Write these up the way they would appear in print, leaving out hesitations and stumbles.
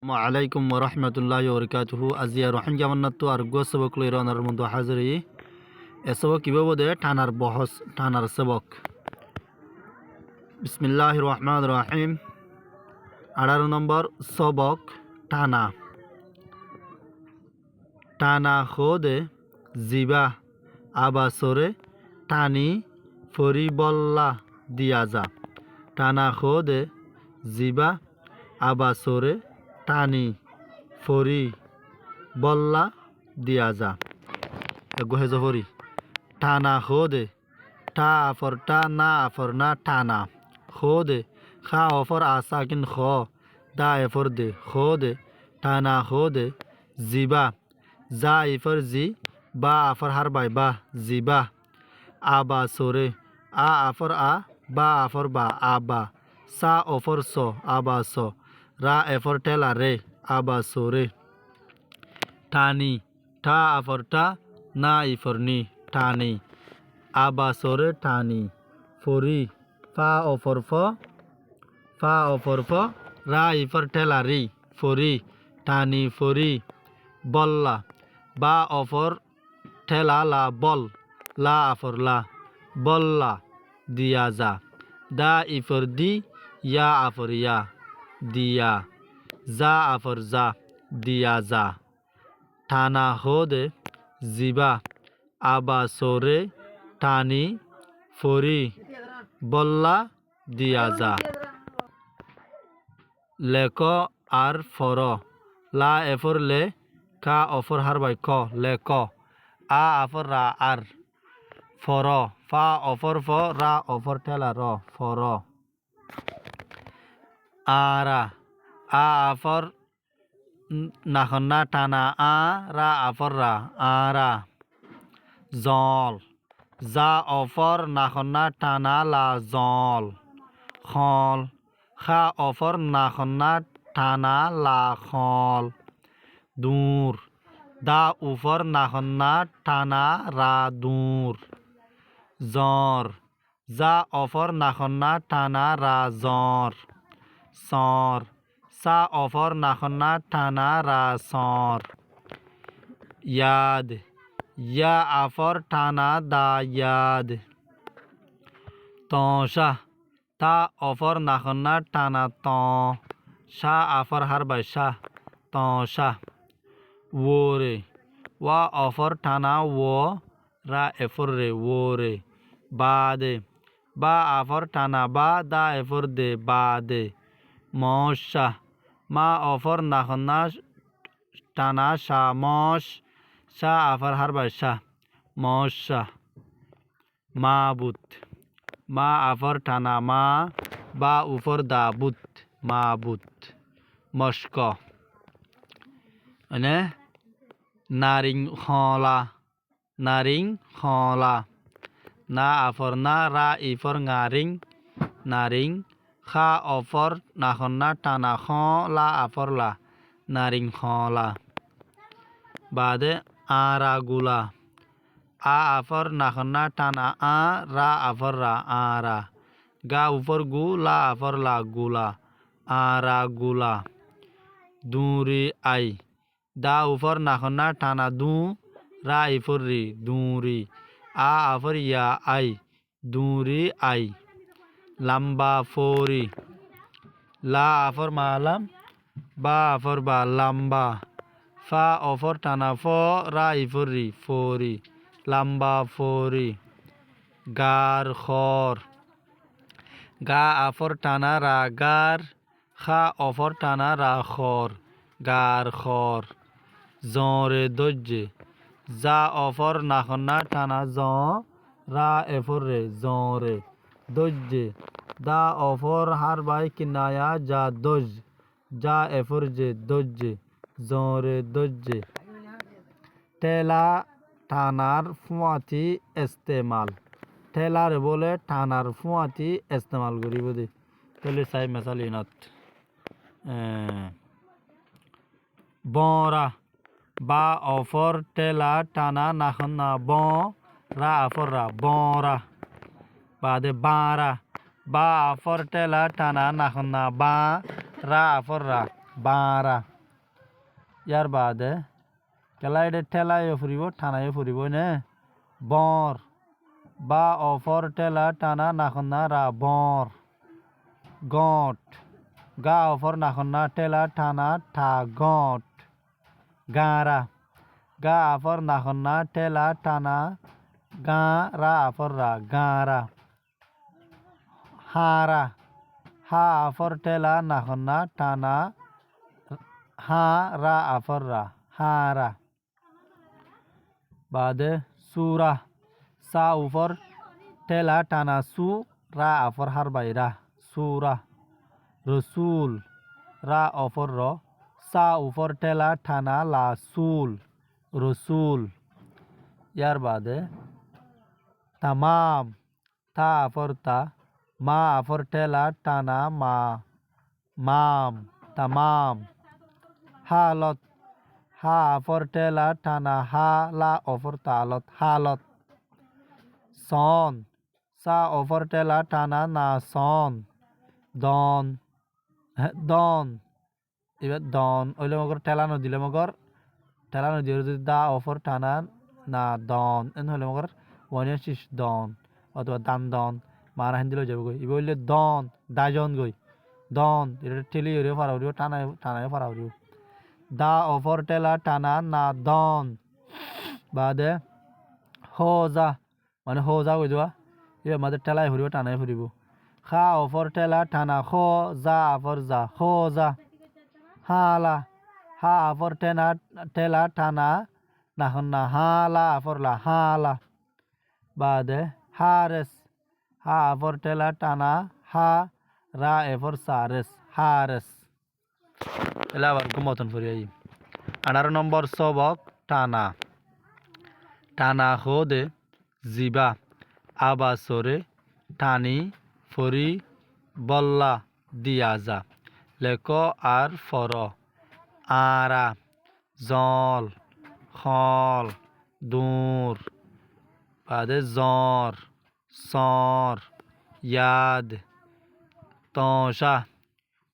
আলাইকুম রহমতুল্লাহ বরকাতুহু আজিয়া রহিম জামান্নাতু আর গো সবক লইরানার মধ্যে হাজিরি এসব কিভাবে দে টানার বহস টানার সবক বিসমিল্লাহির রহমানির রহিম 18 নম্বর সবক টানা টানা খোদে জিবা আবাসরে টানি ফরিবল্লা দিয়াজা টানা খোদে জিবা আবাসরে টানি ফরি বল্লা দিয়াজা গোহে জফরি টানা খোদে টা আফর টা না আফর না টানা খোদে খা অফর আসা কিন খ দা এফর দে খোদে টানা খোদে জিবা যা ইফর জি বা আফর হার বাই বা জিবা আবা সরে আ আফর আ বা আফর বা আবা সা অফর স আবা স রা এফর টেলা রে আবা সরে টানি টা আফর টা না ইফর নি টানি আবা সরে টানি ফরি ফা অফর ফ রা ইফর টেলা রি ফরি টানি ফরি বল্লা বা অফর ঠেলা লা বল লা আফর লা বল্লা দিয়াজা দা ইফর দি ইয়া আফর ইয়া দিয়া যা আফর যা দিয়াজা টানা হোদে জিবা আবা সরে টানি ফরি বল্লা দিয়াজা লেক আর ফর লা এফর লে কা অফর হার বাই ক লেক আ আফর রা আর ফর ফা অফর ফ রা অফর ঠেলা র ফর আরা আ আফর নাখন্না টানা আ রা আফর রা আরা জল যা অফর নাখন্না টানা লা জল খল খা অফর নাখন্না টানা লা খল দূর দা উফর নাখন্না টানা রা দূর জ্বর যা অফর নাখন্না টানা রা জ্বর সর সা অফর নাখন্না টানা রা সর ইয়াদ ইয়া আফর টানা দা ইয়াদ তশা তা অফর নাখন্না টানা ত সা আফর হার বাই সা তশা ওরে ওয়া অফর টানা ও রা এফর রে ওরে বাদে বা আফর টানা বা দা এফর দে বাদে মশা মা অফর নাখন্না টানা সা মশ সা আফর হার বাই সা মশা মাবুত মা আফর টানা মা বা উফর দা বুত মাবুত মস্ক মানে নারিং খলা না আফর না রা ইফর নারিং নারিং খা অফর নাখন্না টানা খ লা আফর লা নারিং খলা বাদে আরা গুলা আ আফর নাখন্না টানা আ রা আফর রা আরা গা উফর গু লা আফর লা গুলা আরা গুলা দুরি আই দা উফর নাখন্না টানা দু রা ইফর রি দুরি আ আফর ইয়া আই দুরি আই লম্বা ফরি লা আফর মালাম বা আফর বা লম্বা ফা অফর টানা ফ রা ইফর রি ফরি লম্বা ফরি গার খর গা আফর টানা রা গার খা অফর টানা রা খর গার খর জরে দজ্জে যা অফর নাখন্না টানা জ রা এফর রে জরে দজ্জে দা অফর হার বাই কিনায়া যা দজ যা এফর যে দজ্জে জরে দজ্জে টেলা টানার ফুয়াতি ইস্তেমাল ঠেলার বলে টানার ফুয়াতি ইস্তেমাল করিব দে তাহলে সাই মেসাল ইনত বরা বা অফর টেলা টানা নাখন্না ব রা আফর রা বরা বাদে বারা বা আফর টেলা টানা নাখন্না বা রা আফর রা বারা ইয়ার বাদে কেলা এটা ঠেলায়ও ফুরিব টানায়ও ফুরিব নে বর বা অফর ঠেলা টানা নাখন না রা বর গট গা অফর নাখন না ঠেলা টানা ঠা গট গারা গা আফর নাখন না ঠেলা টানা গা রা আফর রা গারা হারা হা আফর ঠেলা নাখন না টানা হা রা আফর রা হারা বাদে সুরা সা উফর ঠেলা টানা সু রা আফর হার বাইরা সুরা রসুল রা অফর র সা উফর ঠেলা টানা লা সুল রসুল ইয়ার বাদে তামাম তা আফর তা মা আফর ঠেলা টানা মা মাম তামাম হালত হা আফর ঠেলা টানা হা লা অফর তালত হালত সন সা অফর ঠেলা টানা না সন দন দন এবার দন ওইলে মগর ঠেলানো দিলে মগর ঠেলানো দিয়ে যদি দা অফর টানা না দন এন হলে মগর ওয়ানের শিশ দন অথবা দান দন মারা হিন্দি লই যাবে গই এবার হইলে দন দাজন গই দন এটা ঠেলি হরিও ফারা হরিও টানায় টানায় ফারা হরিও দা অফর ঠেলা টানা না দন বাদে হোজা মানে হোজা কই দেওয়া এবার আমাদের ঠেলায় ফুরিব টানায় ফুরিব খা অফর ঠেলা টানা খো যা আফর যা হোজা হালা হা আফর টেনা ঠেলা টানা নাখন না হালা আফর লা হালা বাদে হারেস হা আফর ঠেলা টানা হা রা এফর সারেস হারেস এলা আবার মতন ফুরি আই 18 নম্বর সবক টানা টানা হোদে জিবা আবাসরে টানি ফরি বল্লা দিয়াজা লেক আর ফর আরা জল খল দূর বাদে জ্বর সর ইয়াদ তশা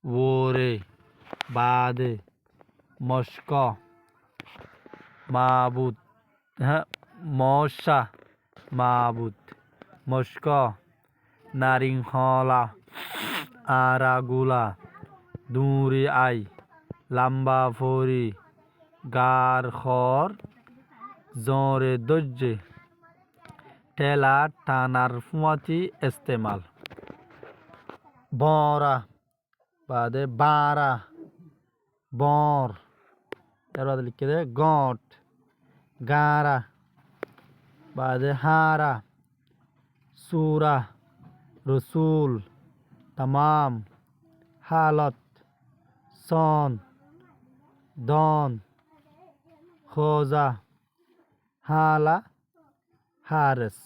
ওরে বাদে মস্ক মাবুদ হ্যাঁ মশা মাবুদ মস্ক নারিংহলা আরাগুলা দূরে আই লাম্বা ফরি গার খর জরে দজ্জে ঠেলা টানার ফুয়াতি ইস্তেমাল বরা বাদে বারা বর এর বাদে লিখে দে গট গারা বাদে হারা সুরা রসুল তামাম হালত সন দন খোজা হালা হারেস